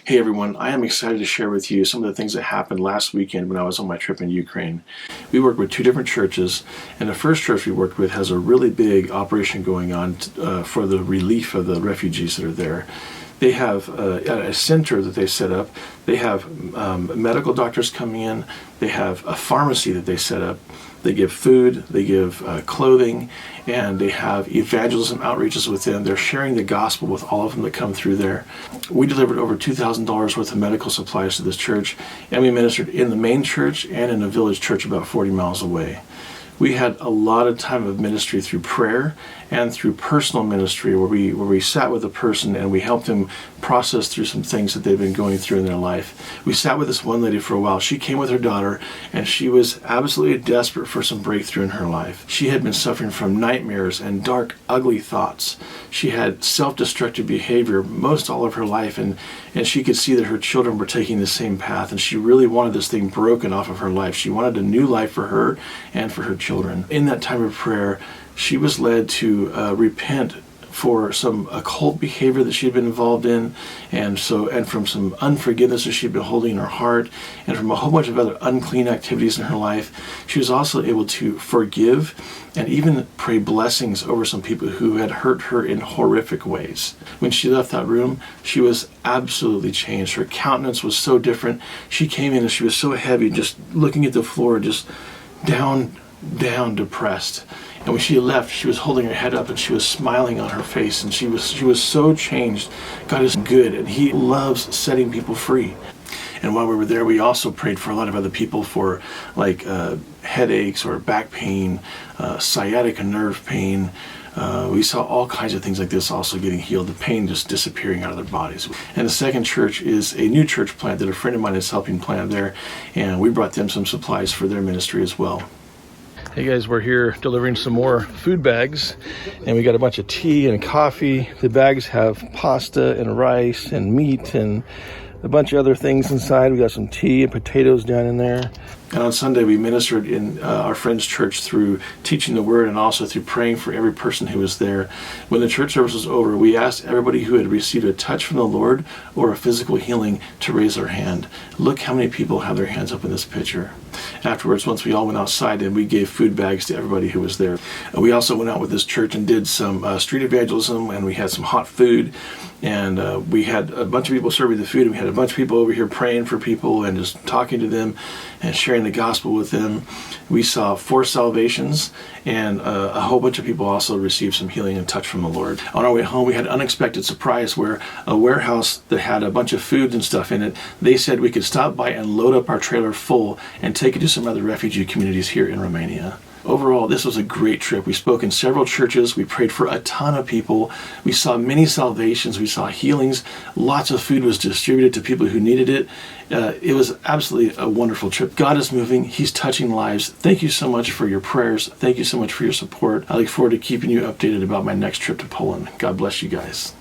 Hey everyone, I am excited to share with you some of the things that happened last weekend when I was on my trip in Ukraine. We worked with two different churches, and the first church we worked with has a really big operation going on for the relief of the refugees that are there. They have a center that they set up. They have medical doctors coming in. They have a pharmacy that they set up. They give food, they give clothing, and they have evangelism outreaches with them. They're sharing the gospel with all of them that come through there. We delivered over $2,000 worth of medical supplies to this church, and we ministered in the main church and in a village church about 40 miles away. We had a lot of time of ministry through prayer and through personal ministry where we sat with a person and we helped them process through some things that they've been going through in their life. We sat with this one lady for a while. She came with her daughter and she was absolutely desperate for some breakthrough in her life. She had been suffering from nightmares and dark, ugly thoughts. She had self-destructive behavior most all of her life, and she could see that her children were taking the same path, and she really wanted this thing broken off of her life. She wanted a new life for her and for her children. In that time of prayer, she was led to repent for some occult behavior that she'd been involved in, and from some unforgiveness that she'd been holding in her heart, and from a whole bunch of other unclean activities in her life. She was also able to forgive and even pray blessings over some people who had hurt her in horrific ways. When she left that room, she was absolutely changed. Her countenance was so different. She came in and she was so heavy, just looking at the floor, just down, depressed. And when she left, she was holding her head up and she was smiling on her face, and she was so changed. God is good, and He loves setting people free. And while we were there, we also prayed for a lot of other people for headaches or back pain, sciatica nerve pain. We saw all kinds of things like this also getting healed, the pain just disappearing out of their bodies. And the second church is a new church plant that a friend of mine is helping plant there, and we brought them some supplies for their ministry as well. Hey guys, we're here delivering some more food bags, and we got a bunch of tea and coffee. The bags have pasta and rice and meat and a bunch of other things inside. We got some tea and potatoes down in there. And on Sunday, we ministered in our friend's church through teaching the word and also through praying for every person who was there. When the church service was over, we asked everybody who had received a touch from the Lord or a physical healing to raise their hand. Look how many people have their hands up in this picture. Afterwards, once we all went outside, and we gave food bags to everybody who was there. We also went out with this church and did some street evangelism, and we had some hot food, and we had a bunch of people serving the food, and we had a bunch of people over here praying for people and just talking to them and sharing the gospel with them. We saw 4 salvations, and a whole bunch of people also received some healing and touch from the Lord. On our way home, we had an unexpected surprise where a warehouse that had a bunch of food and stuff in it, they said we could stop by and load up our trailer full and take it to some other refugee communities here in Romania. Overall, this was a great trip. We spoke in several churches. We prayed for a ton of people. We saw many salvations. We saw healings. Lots of food was distributed to people who needed it. It was absolutely a wonderful trip. God is moving. He's touching lives. Thank you so much for your prayers. Thank you so much for your support. I look forward to keeping you updated about my next trip to Poland. God bless you guys.